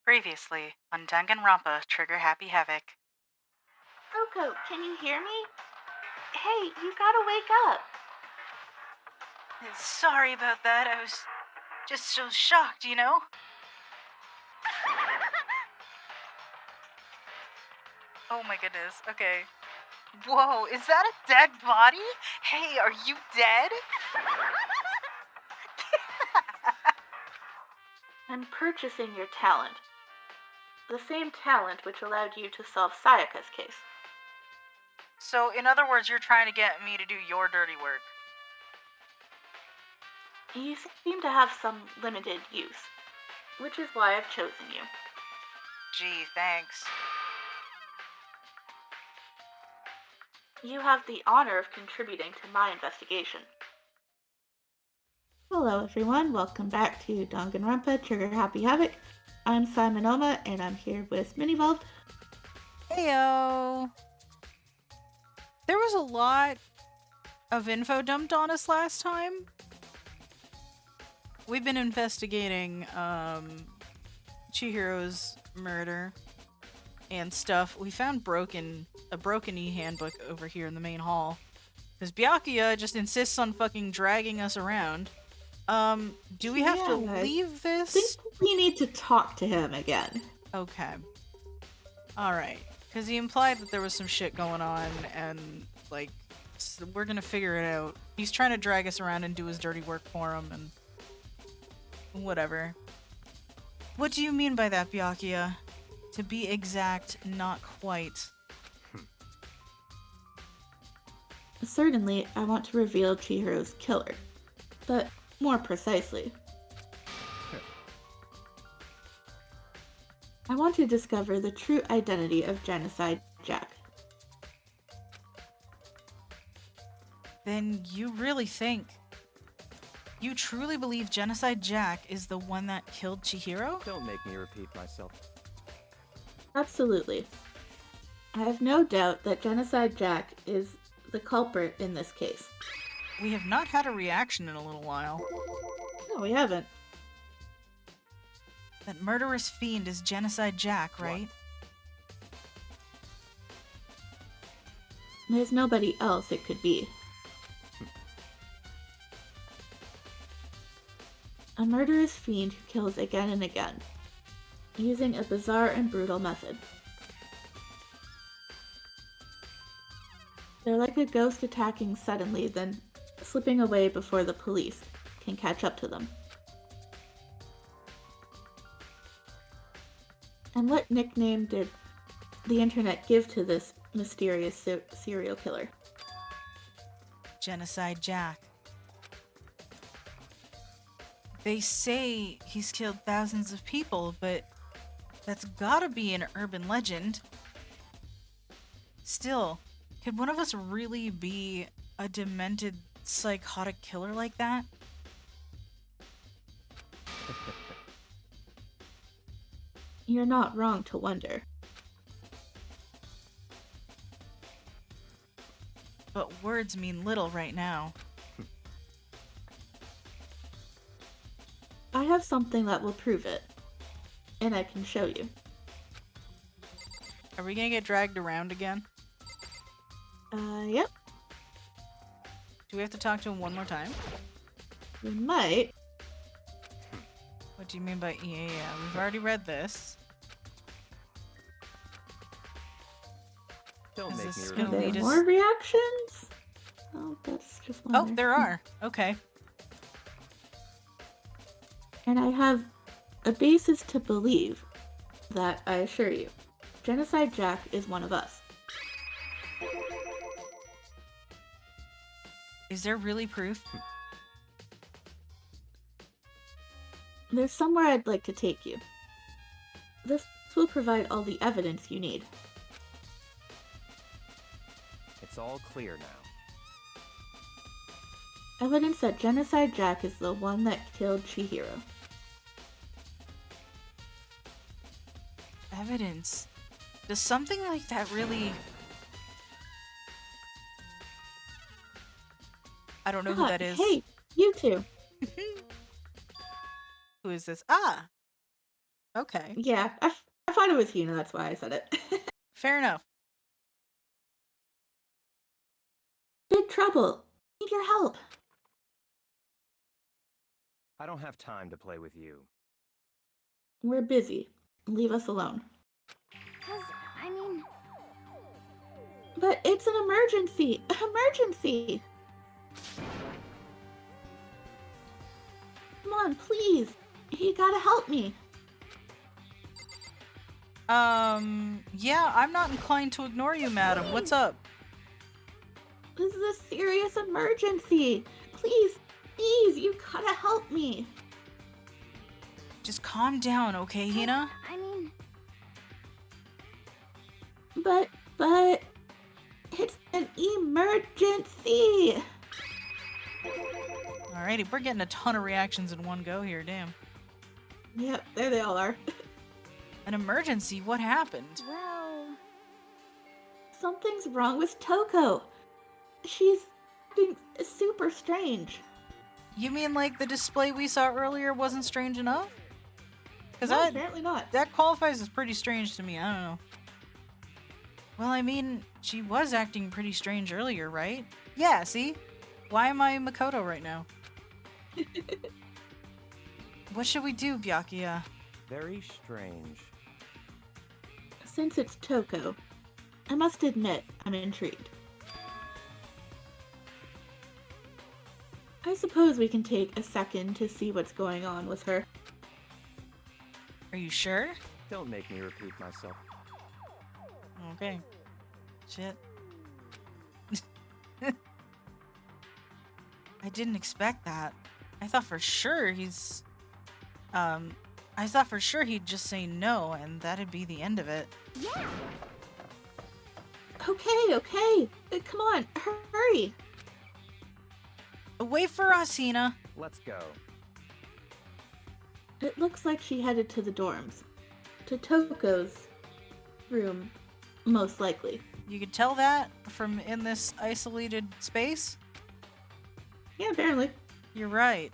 Previously on Danganronpa Trigger Happy Havoc. Coco, can you hear me? Hey, you gotta wake up. Sorry about that, I was just so shocked, you know? Oh my goodness, okay. Whoa, is that a dead body? Hey, are you dead? I'm purchasing your talent. The same talent which allowed you to solve Sayaka's case. So, in other words, you're trying to get me to do your dirty work. You seem to have some limited use, which is why I've chosen you. Gee, thanks. You have the honor of contributing to my investigation. Hello everyone, welcome back to Danganronpa Trigger Happy Havoc. I'm SimonOuma, and I'm here with Minnevolved. Heyo! There was a lot of info dumped on us last time. We've been investigating Chihiro's murder and stuff. We found a broken e-handbook over here in the main hall. Because Byakuya just insists on fucking dragging us around. Do we have to leave this? I think we need to talk to him again. Okay. Alright. Because he implied that there was some shit going on, and, like, so we're gonna figure it out. He's trying to drag us around and do his dirty work for him, and whatever. What do you mean by that, Byakuya? To be exact, not quite. Certainly, I want to reveal Chihiro's killer, but more precisely. I want to discover the true identity of Genocide Jack. Then you really think... You truly believe Genocide Jack is the one that killed Chihiro? Don't make me repeat myself. Absolutely. I have no doubt that Genocide Jack is the culprit in this case. We have not had a reaction in a little while. No, we haven't. That murderous fiend is Genocide Jack, right? There's nobody else it could be. A murderous fiend who kills again and again, using a bizarre and brutal method. They're like a ghost attacking suddenly, then slipping away before the police can catch up to them. And what nickname did the internet give to this mysterious serial killer? Genocide Jack. They say he's killed thousands of people, but that's gotta be an urban legend. Still, could one of us really be a demented, psychotic killer like that? You're not wrong to wonder. But words mean little right now. I have something that will prove it, and I can show you. Are we gonna get dragged around again? Yep. Do we have to talk to him one more time? We might. What do you mean by yeah? We've already read this. Don't make me Is this repeat gonna Are there lead us- more reactions? Oh, that's just one. Oh, there are. Okay. And I have a basis to believe that, I assure you, Genocide Jack is one of us. Is there really proof? There's somewhere I'd like to take you. This will provide all the evidence you need. It's all clear now. Evidence that Genocide Jack is the one that killed Chihiro. Evidence? Does something like that really... I don't know who that is. Hey, you two. Who is this? Ah! Okay. Yeah, I thought it was Hina, that's why I said it. Fair enough. Big trouble. Need your help. I don't have time to play with you. We're busy. Leave us alone. 'Cause, I mean, But it's an emergency! Emergency! Come on, please! You gotta help me! Yeah, I'm not inclined to ignore you, madam. What's up? This is a serious emergency! Please, please, you gotta help me! Just calm down, okay, Hina? I mean, But, it's an emergency! Alrighty, we're getting a ton of reactions in one go here, damn. Yep, there they all are. An emergency? What happened? well, Something's wrong with Toko. She's acting super strange. You mean like the display we saw earlier wasn't strange enough? Because No, apparently not. that qualifies as pretty strange to me, I don't know. Well, I mean, she was acting pretty strange earlier, right? Yeah, see? Why am I Makoto right now? What should we do, Byakuya? Very strange. Since it's Toko, I must admit I'm intrigued. I suppose we can take a second to see what's going on with her. Are you sure? Don't make me repeat myself. Okay. Shit. I didn't expect that. I thought for sure he'd just say no and that'd be the end of it. yeah. Okay. Come on, hurry. Wait for us, Hina. Let's go. It looks like she headed to the dorms. To Toko's room, most likely. You could tell that from in this isolated space? Yeah, apparently. You're right.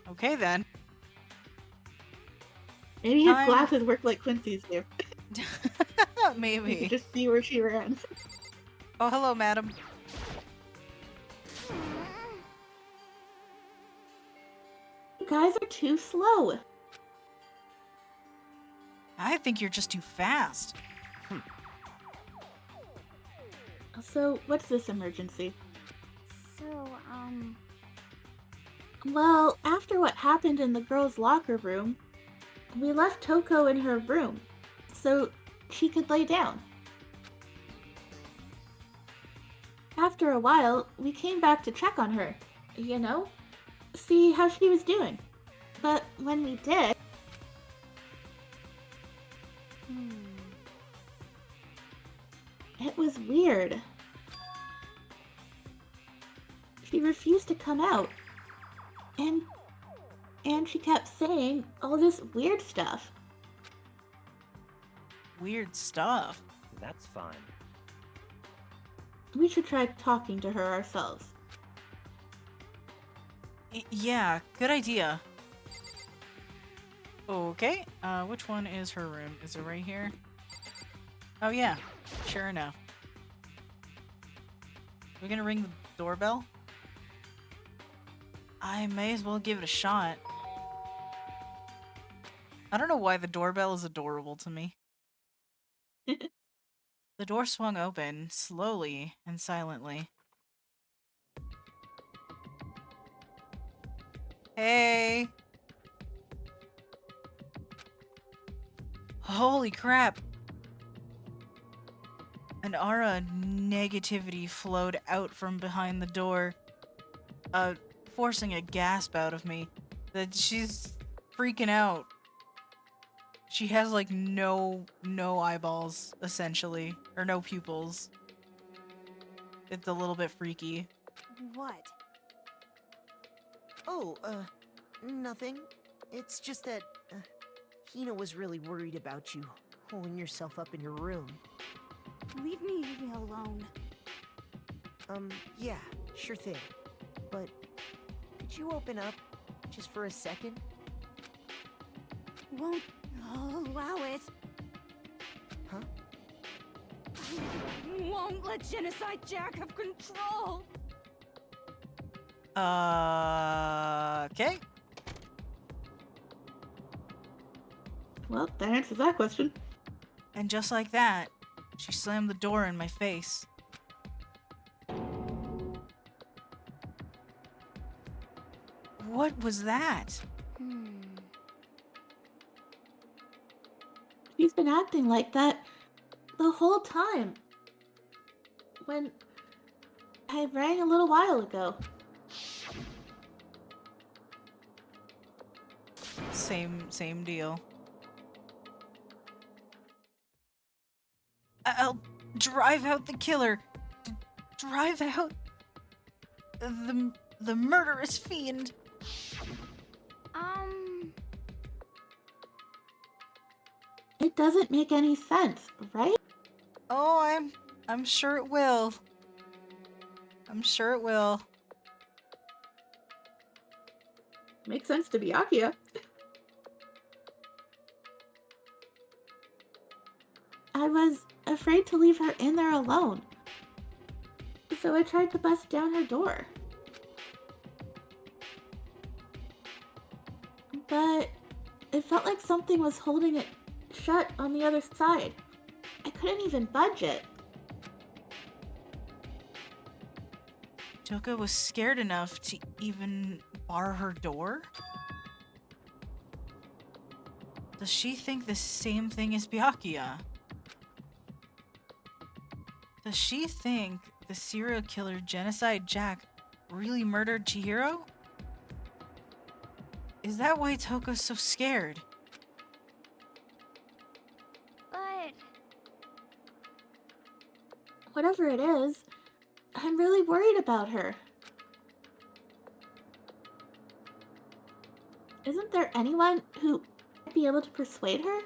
Okay then. Maybe his Time- glasses work like Quincy's do. You Maybe. could just see where she ran. Oh, hello, madam. You guys are too slow. I think you're just too fast. So, what's this emergency? So, Well, after what happened in the girls' locker room, we left Toko in her room so she could lay down. After a while, we came back to check on her, see how she was doing. But when we did, it was weird. She refused to come out. And she kept saying all this weird stuff. Weird stuff. That's fine. We should try talking to her ourselves. Yeah, good idea. Okay, which one is her room? Is it right here? Oh yeah, sure enough. We're gonna ring the doorbell? I may as well give it a shot. I don't know why the doorbell is adorable to me. The door swung open, slowly and silently. Hey! Holy crap! An aura of negativity flowed out from behind the door, forcing a gasp out of me. That she's freaking out. She has like no eyeballs, essentially, or no pupils. It's a little bit freaky. What? Oh, nothing. It's just that, Hina was really worried about you, holding yourself up in your room. leave me alone. Yeah, sure thing. But, could you open up, just for a second? won't allow it. Huh? I won't let Genocide Jack have control. Okay. Well, that answers that question. And just like that, she slammed the door in my face. What was that? She's been acting like that the whole time. When I rang a little while ago. Same deal. I'll drive out the killer. Drive out the murderous fiend. It doesn't make any sense, right? Oh, I'm sure it will. I'm sure it will. Makes sense to Byakuya. I was afraid to leave her in there alone. So I tried to bust down her door. But it felt like something was holding it shut on the other side. I couldn't even budge it. Toka was scared enough to even bar her door? Does she think the same thing as Byakuya? Does she think the serial killer Genocide Jack really murdered Chihiro? Is that why Toka's so scared? But Whatever it is, I'm really worried about her. Isn't there anyone who might be able to persuade her?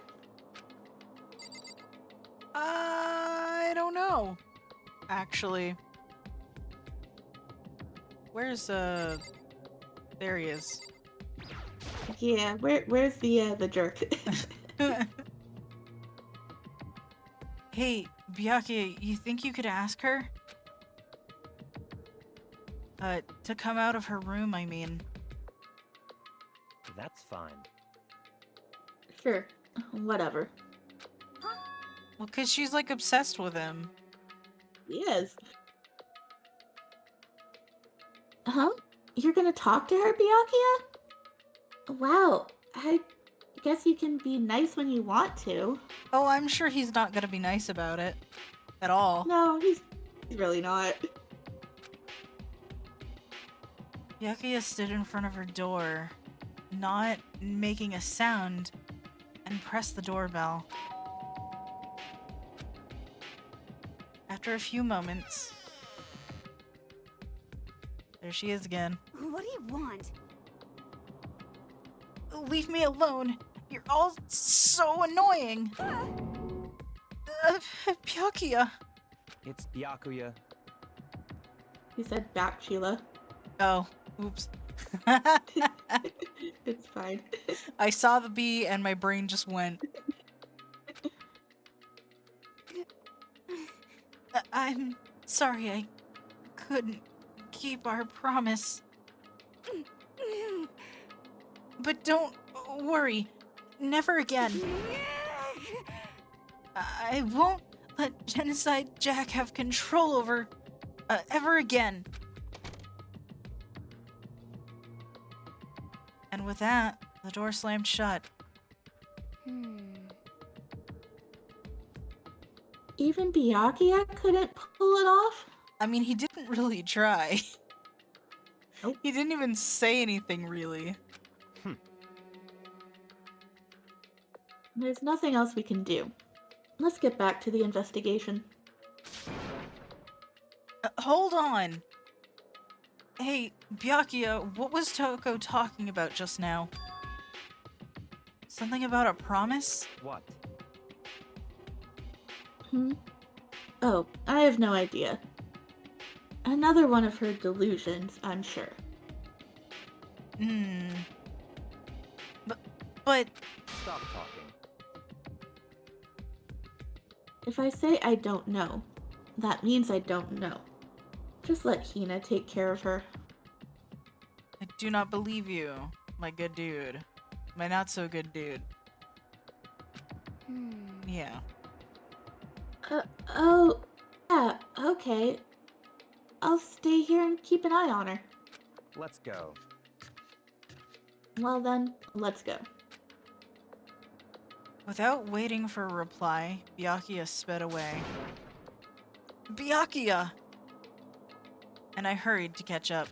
I don't know. Actually. Where's, there he is. Yeah, where's the jerk? Hey, Byakuya, you think you could ask her? To come out of her room, I mean. That's fine. Sure, whatever. Well, 'cause she's, like, obsessed with him. Yes. Huh? You're gonna talk to her, Byakuya? Wow, I guess you can be nice when you want to. Oh, I'm sure he's not gonna be nice about it. At all. No, he's really not. Byakuya stood in front of her door, not making a sound, and pressed the doorbell. After a few moments, there she is again. what do you want? Leave me alone. You're all so annoying. Byakuya. It's Byakuya. He said back, Sheila. Oh, oops. It's fine. I saw the B and my brain just went. I'm sorry I couldn't keep our promise. But don't worry. Never again. I won't let Genocide Jack have control over ever again. And with that, the door slammed shut. Even Byakuya couldn't pull it off? I mean, he didn't really try. Nope. He didn't even say anything, really. There's nothing else we can do. Let's get back to the investigation. Hold on. Hey, Byakuya, what was Toko talking about just now? Something about a promise? What? Oh, I have no idea. Another one of her delusions, I'm sure. But Stop talking. If I say I don't know, that means I don't know. Just let Hina take care of her. I do not believe you, my good dude. My not so good dude. Yeah. Oh, yeah, okay. I'll stay here and keep an eye on her. Let's go. Well then, let's go. Without waiting for a reply, Byakuya sped away. Byakuya! And I hurried to catch up.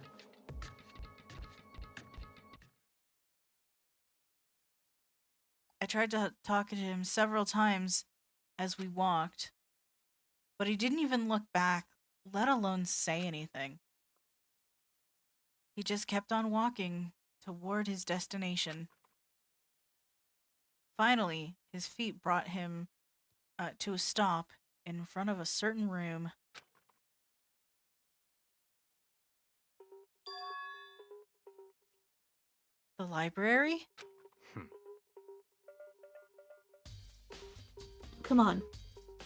I tried to talk to him several times as we walked, but he didn't even look back, let alone say anything. He just kept on walking toward his destination. Finally, his feet brought him to a stop in front of a certain room. The library? Come on,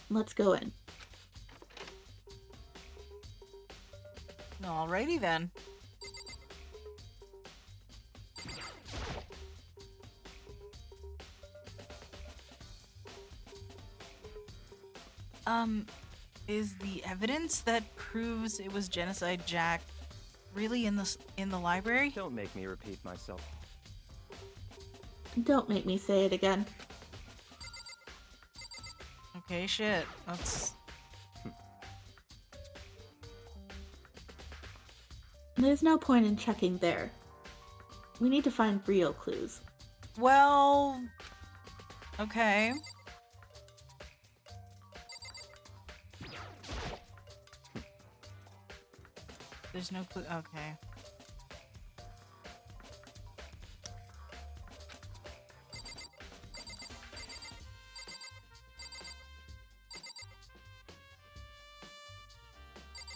let's go in. Alrighty then. Is the evidence that proves it was Genocide Jack really in the library? Don't make me repeat myself. Don't make me say it again. Okay, shit. That's... There's no point in checking there. We need to find real clues. Well... Okay. There's no clue. Okay.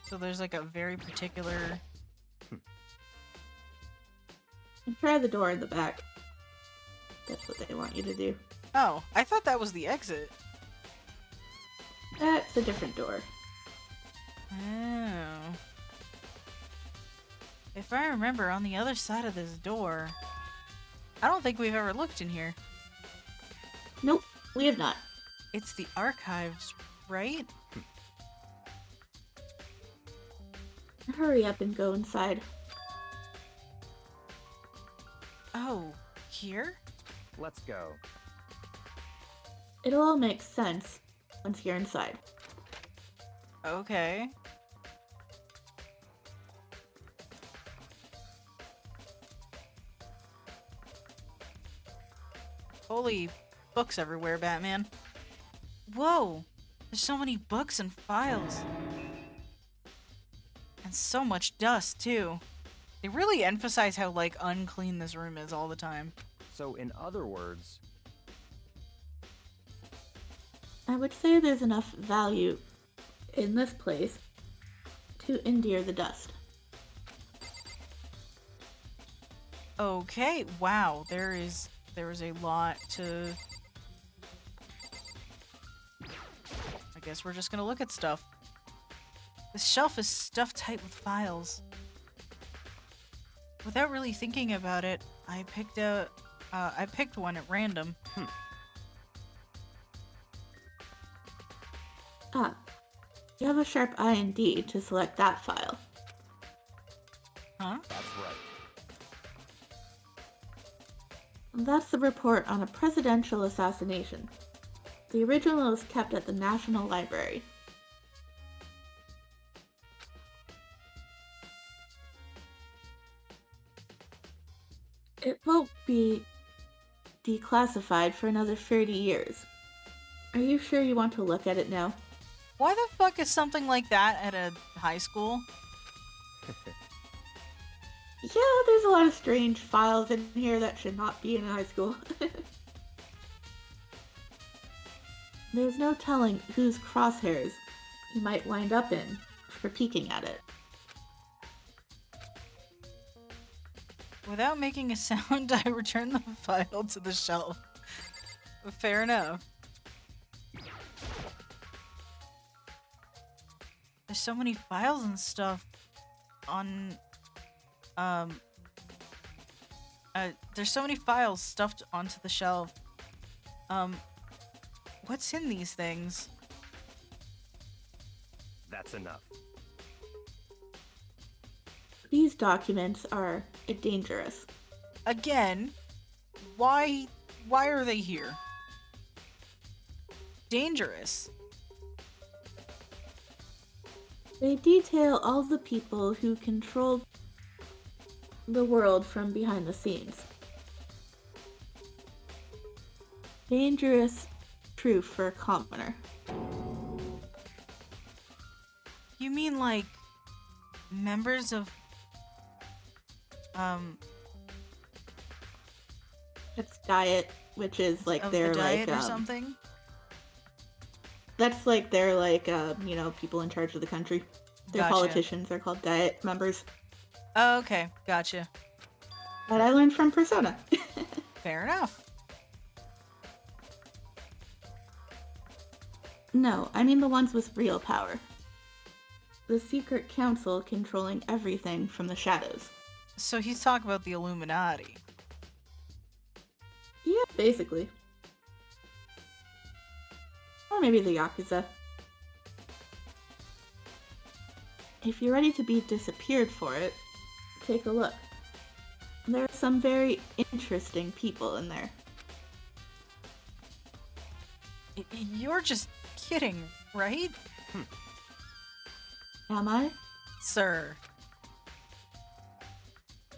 So there's like a very particular... Try the door in the back. That's what they want you to do. Oh, I thought that was the exit. That's a different door. Oh. If I remember, on the other side of this door... I don't think we've ever looked in here. Nope, we have not. It's the archives, right? Hurry up and go inside. Oh, here? Let's go. It'll all make sense once you're inside. Okay. Holy books everywhere, Batman. Whoa! There's so many books and files. And so much dust, too. They really emphasize how, like, unclean this room is all the time. So, in other words, I would say there's enough value in this place to endear the dust. Okay, wow, there is a lot to... I guess we're just gonna look at stuff. This shelf is stuffed tight with files. Without really thinking about it, I picked one at random. Ah, you have a sharp eye indeed to select that file. Huh? that's right. That's the report on a presidential assassination. The original is kept at the National Library. It won't be declassified for another 30 years. Are you sure you want to look at it now? Why the fuck is something like that at a high school? Yeah, there's a lot of strange files in here that should not be in high school. There's no telling whose crosshairs you might wind up in for peeking at it. Without making a sound, I returned the file to the shelf. Fair enough. There's so many files and stuff on, there's so many files stuffed onto the shelf. What's in these things? That's enough. These documents are dangerous. Again, why are they here? Dangerous. They detail all the people who control the world from behind the scenes. Dangerous proof for a commoner. You mean like members of It's Diet, which is like of their the diet like or something? that's like their like you know, people in charge of the country. They're Gotcha. politicians. They're called Diet members. Oh, okay, gotcha. That I learned from Persona. Fair enough. No, I mean the ones with real power. The secret council controlling everything from the shadows. So he's talking about the Illuminati. Yeah, basically. Or maybe the Yakuza. If you're ready to be disappeared for it, take a look. There are some very interesting people in there. You're just kidding, right? Am I? Sir.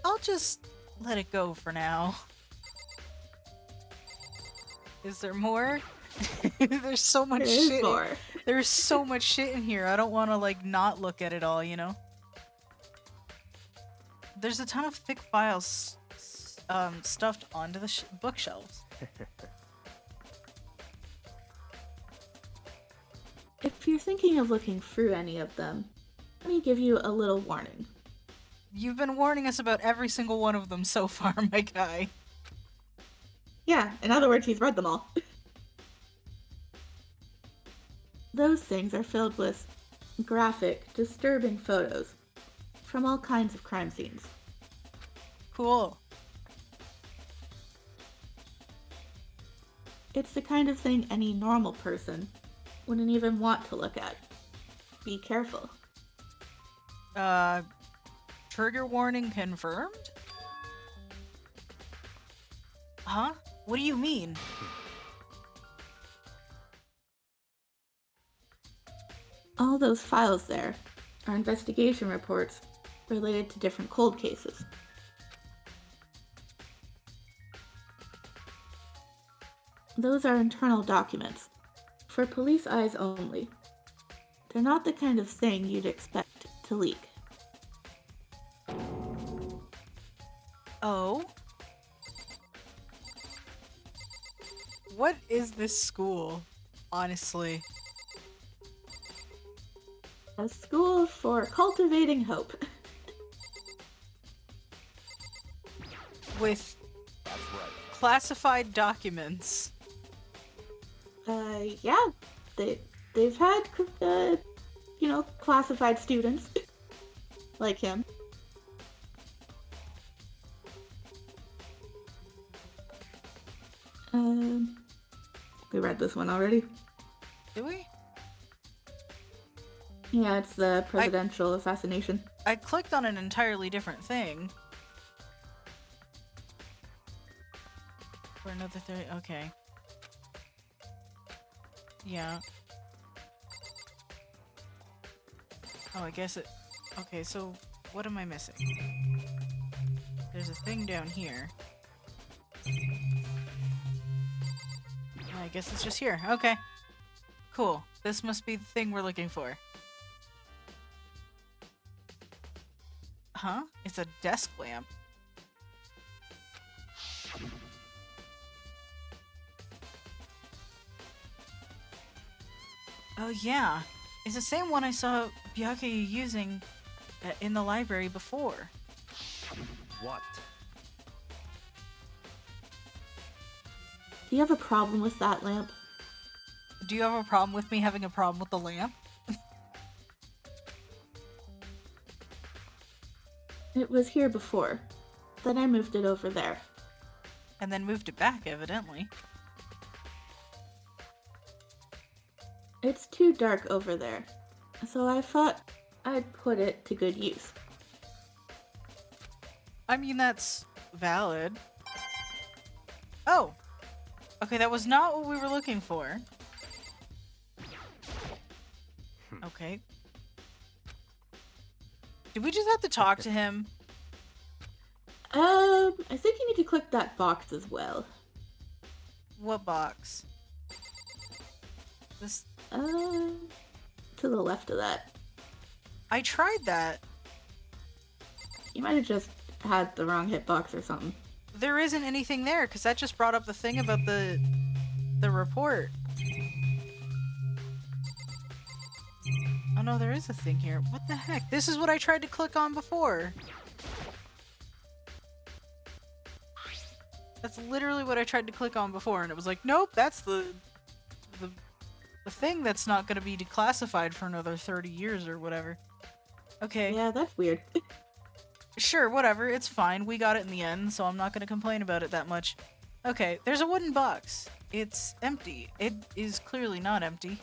I'll just let it go for now. Is there more? There's so much There is shit. more. There's so much shit in here. I don't want to like not look at it all, you know? There's a ton of thick files stuffed onto the bookshelves. If you're thinking of looking through any of them, let me give you a little warning. You've been warning us about every single one of them so far, my guy. Yeah, in other words, he's read them all. Those things are filled with graphic, disturbing photos from all kinds of crime scenes. Cool. It's the kind of thing any normal person wouldn't even want to look at. Be careful. Trigger warning confirmed? Huh? What do you mean? All those files there are investigation reports related to different cold cases. Those are internal documents, for police eyes only. They're not the kind of thing you'd expect to leak. Oh? What is this school, honestly? A school for cultivating hope. With That's right. classified documents. Yeah, they've had, you know, classified students like him. We read this one already. Do we? Yeah, it's the presidential assassination. I clicked on an entirely different thing. For another 30. Okay. Yeah. Oh, I guess it. Okay, so what am I missing? There's a thing down here. I guess it's just here. Okay. Cool. This must be the thing we're looking for. Huh? It's a desk lamp. Oh yeah. It's the same one I saw Byakuya using in the library before. What? Do you have a problem with that lamp? Do you have a problem with me having a problem with the lamp? It was here before. Then I moved it over there. And then moved it back, evidently. It's too dark over there, so I thought I'd put it to good use. I mean, that's valid. Oh! Okay, that was not what we were looking for. Okay. Did we just have to talk to him? I think you need to click that box as well. What box? This... To the left of that. I tried that. You might have just had the wrong hitbox or something. There isn't anything there, because that just brought up the thing about the report. Oh no, there is a thing here. What the heck? This is what I tried to click on before. That's literally what I tried to click on before, and it was like, nope, that's the thing that's not going to be declassified for another 30 years or whatever. Okay. Yeah, that's weird. Sure, whatever, it's fine. We got it in the end, so I'm not going to complain about it that much. Okay, there's a wooden box. It's empty. It is clearly not empty.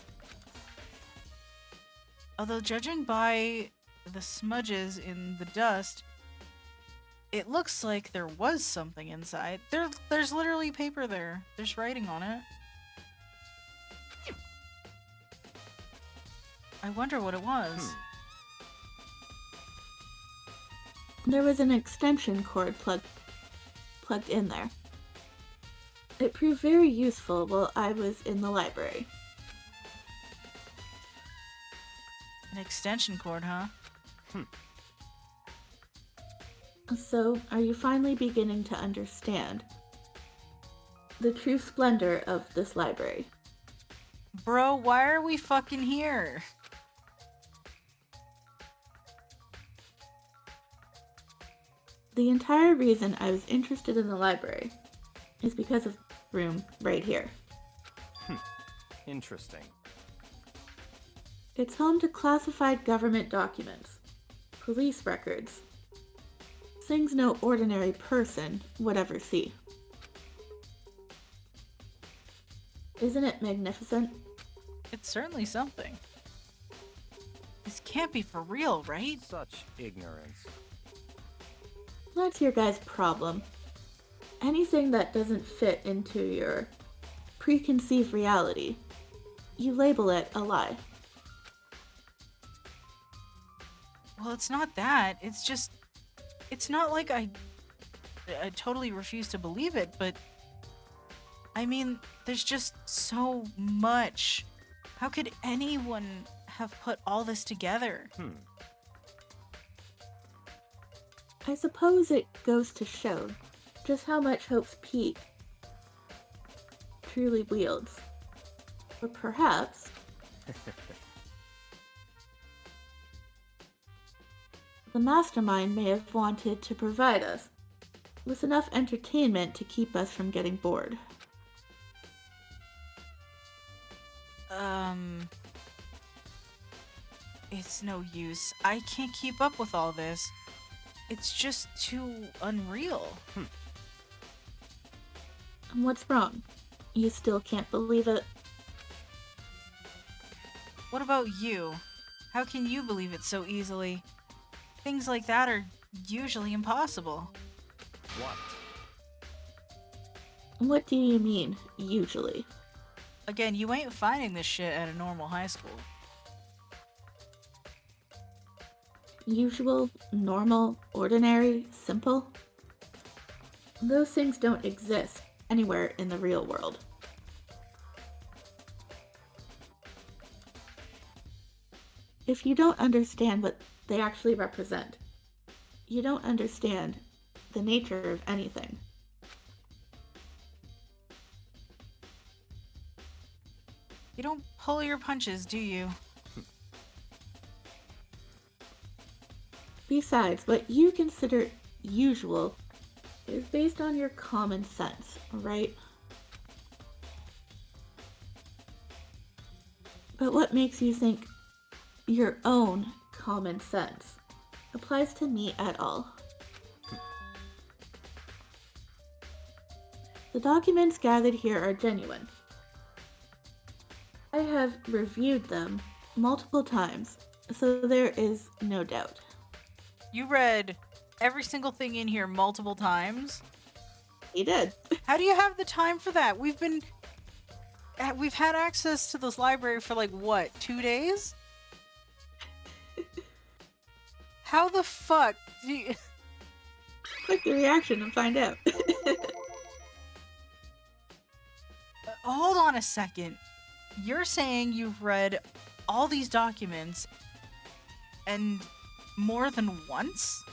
Although, judging by the smudges in the dust, it looks like there was something inside. There's literally paper there. There's writing on it. I wonder what it was. There was an extension cord plugged in there. It proved very useful while I was in the library. An extension cord, huh? So, are you finally beginning to understand the true splendor of this library? Bro, why are we fucking here? The entire reason I was interested in the library is because of the room right here. Interesting. It's home to classified government documents, police records, things no ordinary person would ever see. Isn't it magnificent? It's certainly something. This can't be for real, right? Such ignorance. That's your guys' problem. Anything that doesn't fit into your preconceived reality, you label it a lie. Well, it's not that. It's just... It's not like I totally refuse to believe it, but... I mean, there's just so much. How could anyone have put all this together? I suppose it goes to show just how much Hope's Peak truly wields. Or perhaps the mastermind may have wanted to provide us with enough entertainment to keep us from getting bored. It's no use. I can't keep up with all this. It's just too unreal. And what's wrong? You still can't believe it? What about you? How can you believe it so easily? Things like that are usually impossible. What? What do you mean, usually? Again, you ain't finding this shit at a normal high school. Usual, normal, ordinary, simple? Those things don't exist anywhere in the real world. If you don't understand what they actually represent, you don't understand the nature of anything. You don't pull your punches, do you? Besides, what you consider usual is based on your common sense, right? But what makes you think your own common sense applies to me at all? The documents gathered here are genuine. I have reviewed them multiple times, so there is no doubt. You read every single thing in here multiple times? He did. How do you have the time for that? We've had access to this library for like, what, 2 days? How the fuck do you... Click the reaction and find out. Hold on a second. You're saying you've read all these documents and more than once?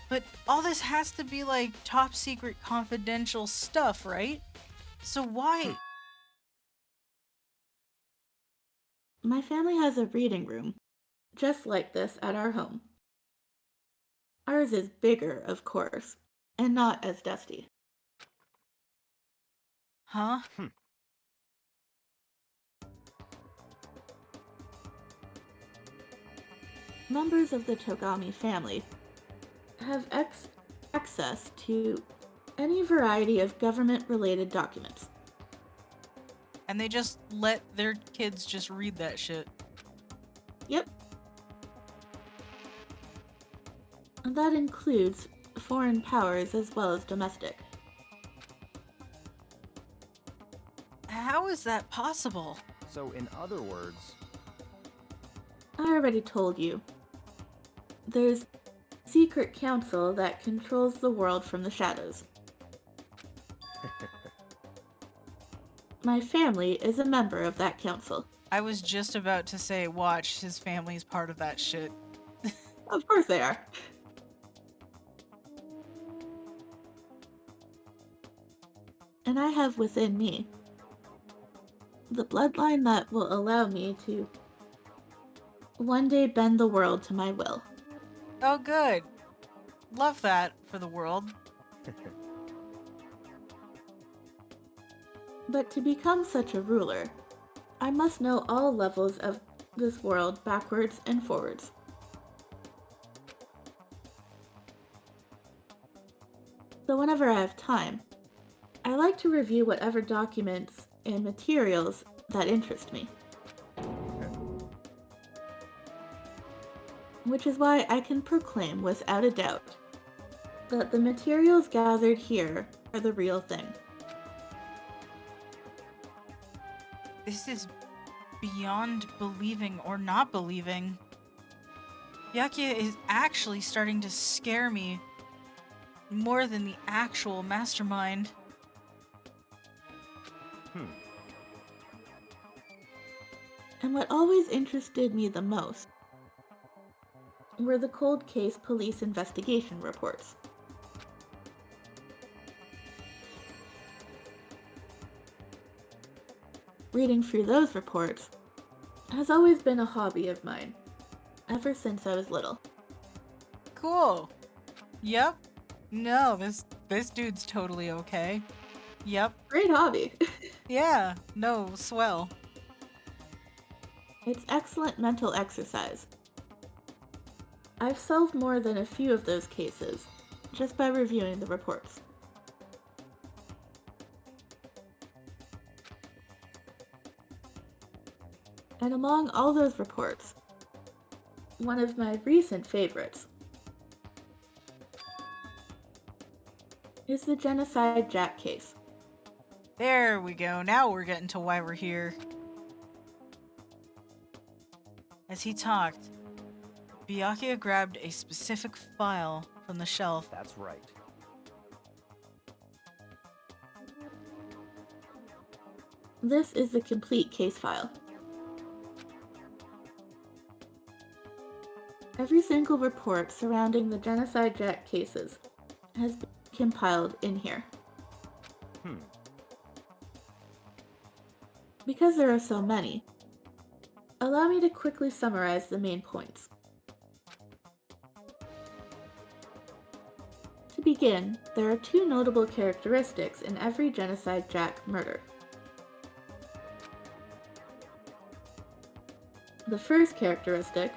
But all this has to be like top secret confidential stuff, right? So why? My family has a reading room, just like this at our home. Ours is bigger, of course, and not as dusty. Huh? Members of the Togami family have access to any variety of government-related documents. And they just let their kids just read that shit. Yep. And that includes foreign powers as well as domestic. How is that possible? So, in other words, I already told you. There's a secret council that controls the world from the shadows. My family is a member of that council. I was just about to say, watch, his family's part of that shit. Of course they are. And I have within me the bloodline that will allow me to one day bend the world to my will. Oh, good. Love that for the world. But to become such a ruler, I must know all levels of this world backwards and forwards. So whenever I have time, I like to review whatever documents and materials that interest me. Which is why I can proclaim without a doubt that the materials gathered here are the real thing. This is beyond believing or not believing. Byakuya is actually starting to scare me more than the actual mastermind. And what always interested me the most were the cold case police investigation reports. Reading through those reports has always been a hobby of mine, ever since I was little. Cool. Yep. No, this dude's totally okay. Yep. Great hobby! Yeah. No, swell. It's excellent mental exercise. I've solved more than a few of those cases, just by reviewing the reports. And among all those reports, one of my recent favorites is the Genocide Jack case. There we go. Now we're getting to why we're here. As he talked, Byakuya grabbed a specific file from the shelf. that's right. This is the complete case file. Every single report surrounding the Genocide Jack cases has been compiled in here. Because there are so many, allow me to quickly summarize the main points. To begin, there are two notable characteristics in every Genocide Jack murder. The first characteristic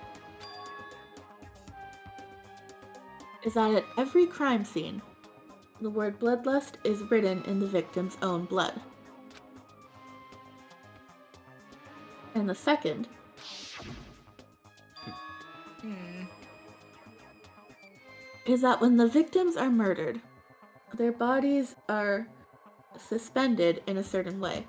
is that at every crime scene, the word bloodlust is written in the victim's own blood. And the second is that when the victims are murdered, their bodies are suspended in a certain way.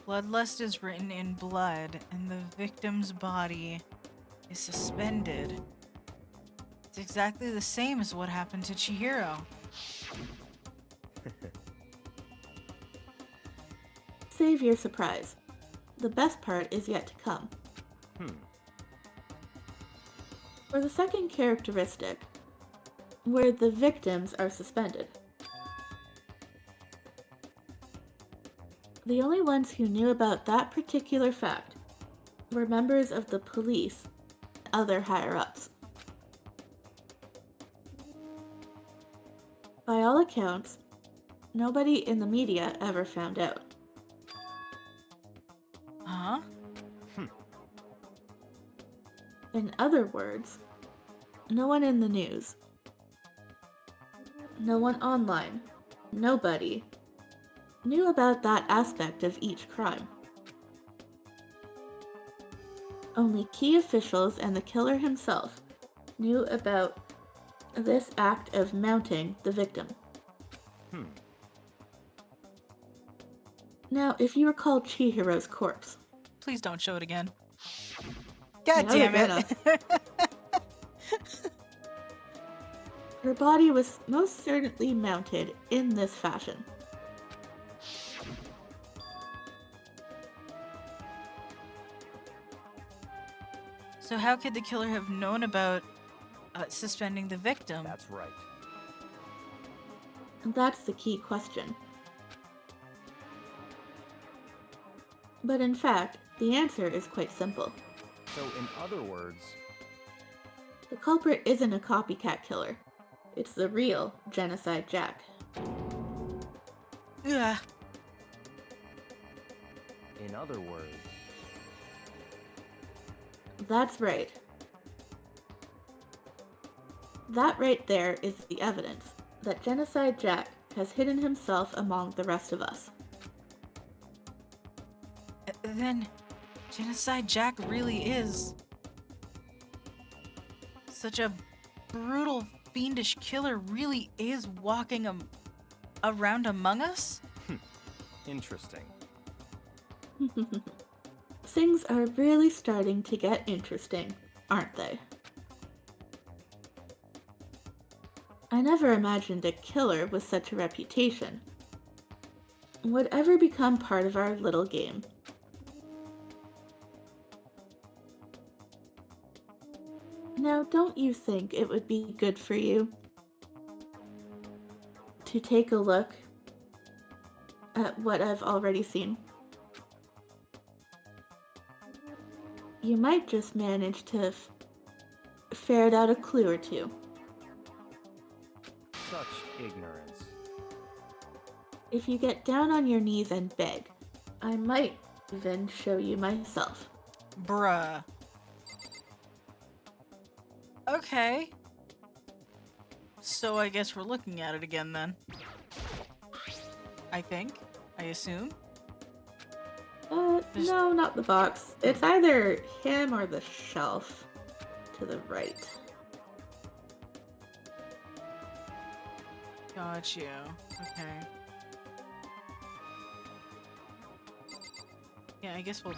Bloodlust is written in blood, and the victim's body is suspended. It's exactly the same as what happened to Chihiro. Save your surprise. The best part is yet to come. For the second characteristic, where the victims are suspended, the only ones who knew about that particular fact were members of the police and other higher-ups. By all accounts, nobody in the media ever found out. Huh? In other words, no one in the news, no one online, nobody knew about that aspect of each crime. Only key officials and the killer himself knew about this act of mounting the victim. Now, if you recall Chihiro's corpse, Please don't show it again. God Now damn they're it. her body was most certainly mounted in this fashion. So how could the killer have known about suspending the victim? That's right. And that's the key question. But in fact, the answer is quite simple. So, in other words, The culprit isn't a copycat killer. It's the real Genocide Jack. Ugh. in other words, That's right. That right there is the evidence that Genocide Jack has hidden himself among the rest of us. Then Genocide Jack really is such a brutal, fiendish killer, really is walking around among us? interesting. Things are really starting to get interesting, aren't they? I never imagined a killer with such a reputation would ever become part of our little game. Now, don't you think it would be good for you to take a look at what I've already seen? You might just manage to ferret out a clue or two. Such ignorance. If you get down on your knees and beg, I might even show you myself. Bruh. Okay. So I guess we're looking at it again then. I think. I assume. No, not the box. It's either him or the shelf to the right. Got you. Okay. Yeah, I guess we'll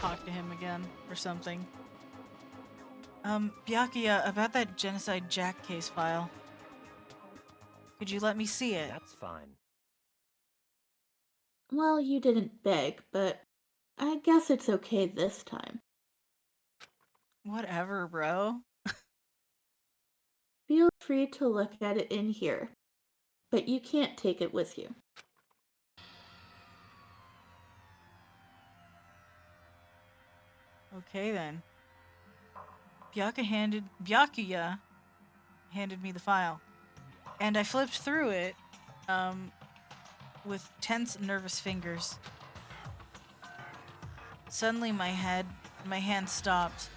talk to him again or something. Byakuya, about that Genocide Jack case file. Could you let me see it? That's fine. Well, you didn't beg, but I guess it's okay this time. Whatever, bro. Feel free to look at it in here, but you can't take it with you. Okay then. Byakuya handed me the file. And I flipped through it with tense, nervous fingers. Suddenly my hand stopped.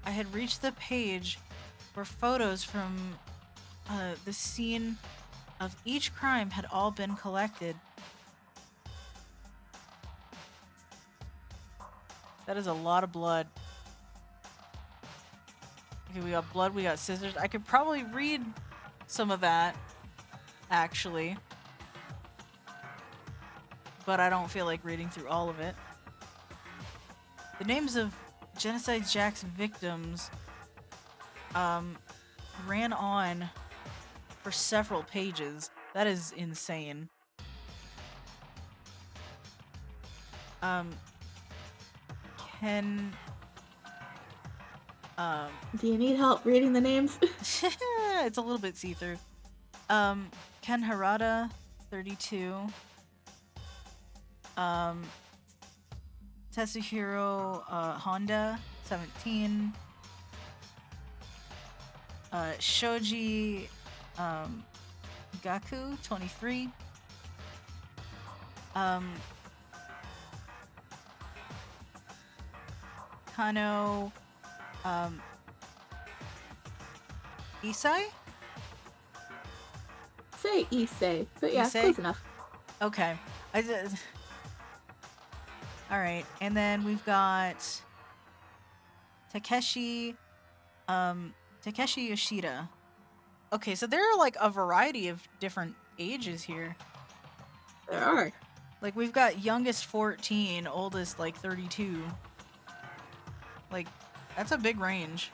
I had reached the page where photos from the scene of each crime had all been collected. That is a lot of blood. Okay, we got blood, we got scissors. I could probably read some of that, actually. But I don't feel like reading through all of it. The names of Genocide Jack's victims ran on for several pages. That is insane. Do you need help reading the names? It's a little bit see-through. Ken Harada, 32. Tetsuhiro Honda, 17. Shoji Gaku, 23. Kano Isai? Say Issei, but yeah, Issei? close enough. Okay. Alright, and then we've got Takeshi Yoshida. Okay, so there are like a variety of different ages here. There are. Like we've got youngest 14, oldest like 32. Like that's a big range.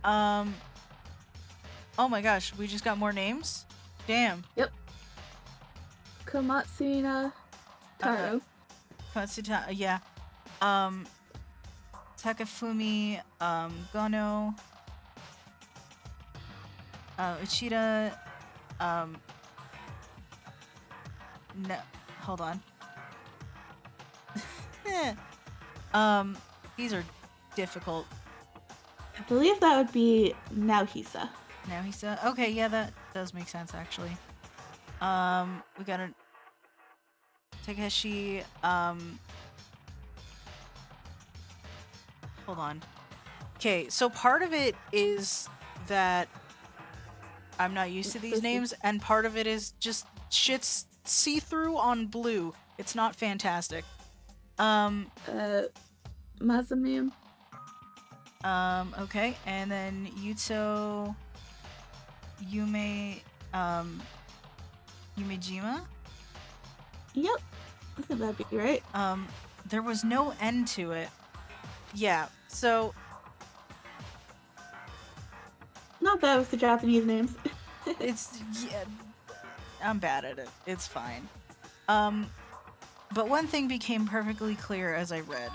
Oh my gosh, we just got more names? Damn. Yep. Komatsuna Taro. Katsuta, yeah. Takafumi Gono. Uchida. No, hold on. These are difficult. I believe that would be Naohisa. Now he said, okay, yeah, that does make sense actually. We got a Takeshi. Hold on. Okay, so part of it is that I'm not used to these names, and part of it is just shit's see-through on blue. It's not fantastic. Masamune. Okay, and then Yuto Yumejima. Yep. I think that'd be right. There was no end to it. Yeah, so Not bad with the Japanese names. it's yeah, I'm bad at it. It's fine. But one thing became perfectly clear as I read.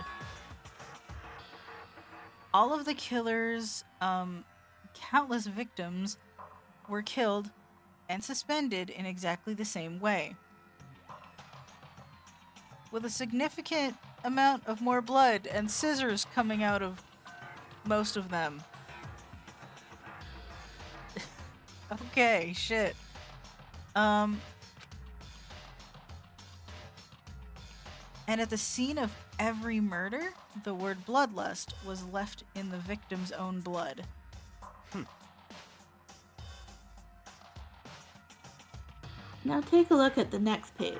All of the killers, countless victims, were killed and suspended in exactly the same way. With a significant amount of more blood and scissors coming out of most of them. Okay, shit. And at the scene of every murder, the word bloodlust was left in the victim's own blood. Now take a look at the next page,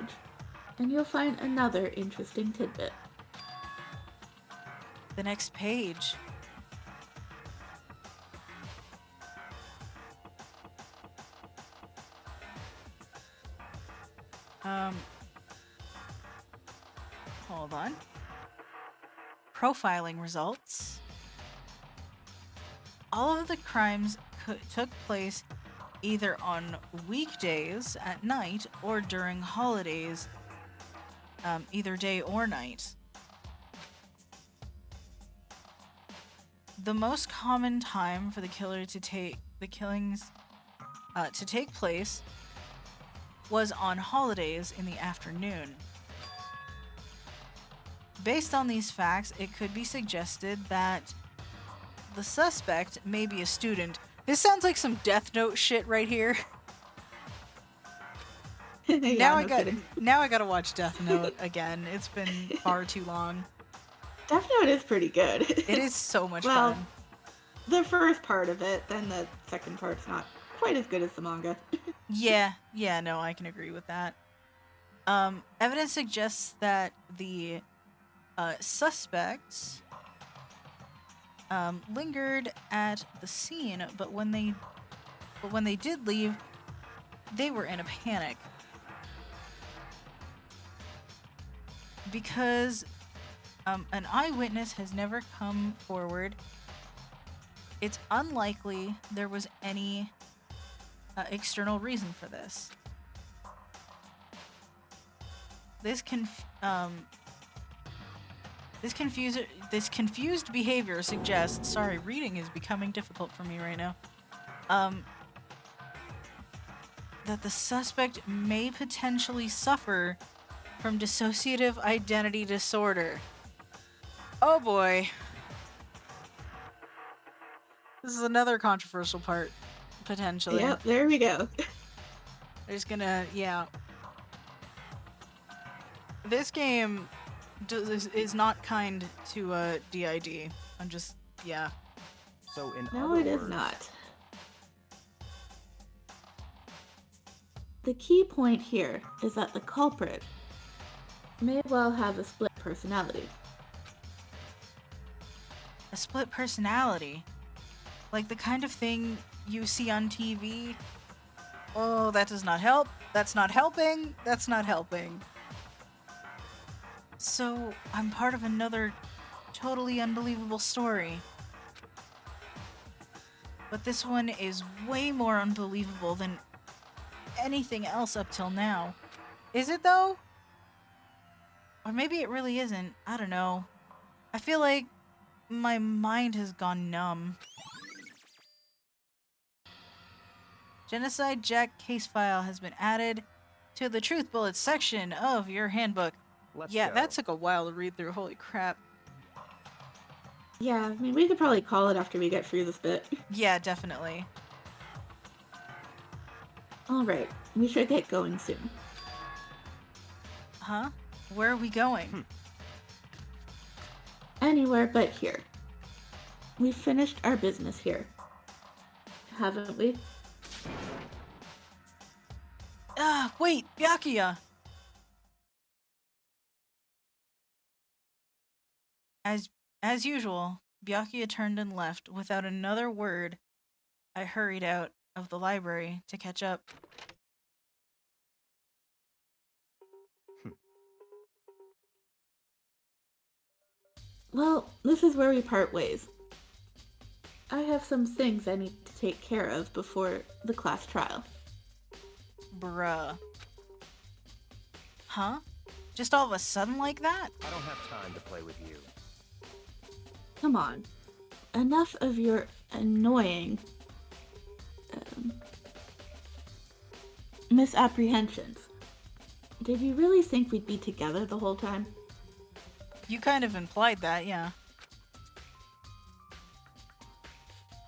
and you'll find another interesting tidbit. The next page. Hold on. Profiling results. All of the crimes took place either on weekdays at night or during holidays, either day or night. The most common time for the killer to take the killings to take place was on holidays in the afternoon. Based on these facts, it could be suggested that the suspect may be a student. This sounds like some Death Note shit right here. Yeah, no kidding. Now I gotta watch Death Note again. It's been far too long. Death Note is pretty good. It is so much Well, fun. the first part of it, then the second part's not quite as good as the manga. Yeah, no, I can agree with that. Evidence suggests that the suspects lingered at the scene, but when they did leave, they were in a panic. Because an eyewitness has never come forward, it's unlikely there was any external reason for this. This confused behavior suggests. Sorry, reading is becoming difficult for me right now. That the suspect may potentially suffer from dissociative identity disorder. Oh boy. This is another controversial part, potentially. Yep, there we go. There's gonna, yeah. This game is not kind to DID. I'm just, yeah. So in No, other it is words, not. The key point here is that the culprit may well have a split personality. A split personality? Like the kind of thing you see on TV? Oh, that does not help. That's not helping. That's not helping. So, I'm part of another totally unbelievable story. But this one is way more unbelievable than anything else up till now. Is it though? Or maybe it really isn't. I don't know. I feel like my mind has gone numb. Genocide Jack case file has been added to the Truth Bullets section of your handbook. let's Yeah, go. that took a while to read through. Holy crap. Yeah, I mean, we could probably call it after we get through this bit. Yeah, definitely. Alright, we should get going soon. Huh? Where are we going? Anywhere but here. We've finished our business here. Haven't we? Ah, wait, Byakuya! As usual, Byakuya turned and left without another word. I hurried out of the library to catch up. Well, this is where we part ways. I have some things I need to take care of before the class trial. Bruh. Huh? Just all of a sudden like that? I don't have time to play with you. Come on. Enough of your annoying misapprehensions. Did you really think we'd be together the whole time? You kind of implied that, yeah.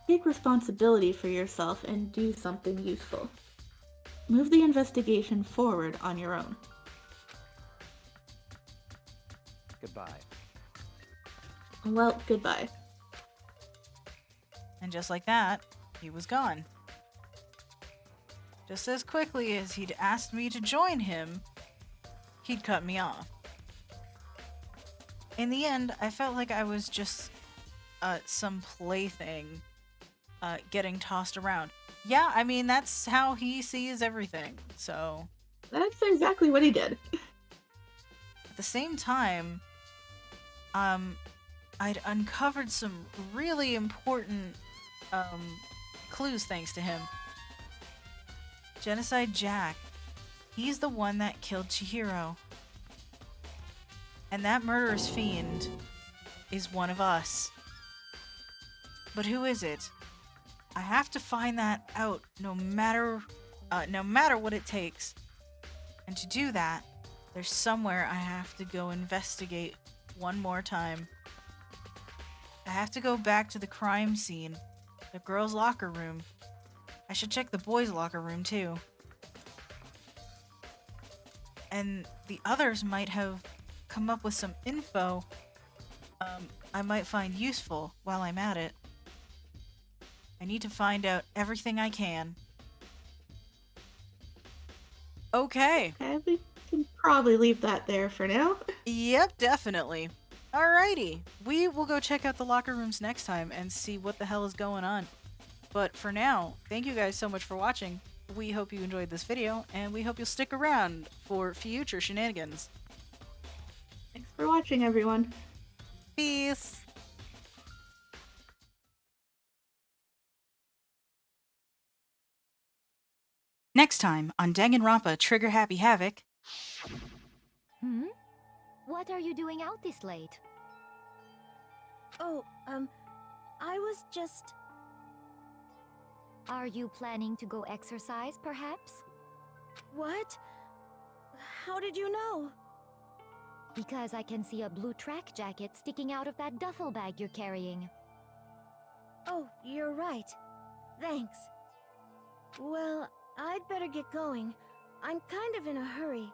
Take responsibility for yourself and do something useful. Move the investigation forward on your own. Goodbye. Well, goodbye. And just like that, he was gone. Just as quickly as he'd asked me to join him, he'd cut me off. In the end, I felt like I was just some plaything getting tossed around. Yeah, I mean, that's how he sees everything, so... That's exactly what he did. At the same time, I'd uncovered some really important clues thanks to him. Genocide Jack, he's the one that killed Chihiro. And that murderous fiend is one of us. But who is it? I have to find that out no matter what it takes. And to do that, there's somewhere I have to go investigate one more time. I have to go back to the crime scene. The girls' locker room. I should check the boys' locker room too. And the others might have come up with some info I might find useful while I'm at it. I need to find out everything I can. Okay. Okay, we can probably leave that there for now. Yep, definitely. Alrighty. We will go check out the locker rooms next time and see what the hell is going on. But for now, thank you guys so much for watching. We hope you enjoyed this video, and we hope you'll stick around for future shenanigans. Thanks for watching, everyone. Peace! Next time on Danganronpa Trigger Happy Havoc. Hmm? What are you doing out this late? Oh, I was just... Are you planning to go exercise, perhaps? What? How did you know? Because I can see a blue track jacket sticking out of that duffel bag you're carrying. Oh, you're right. Thanks. Well, I'd better get going. I'm kind of in a hurry.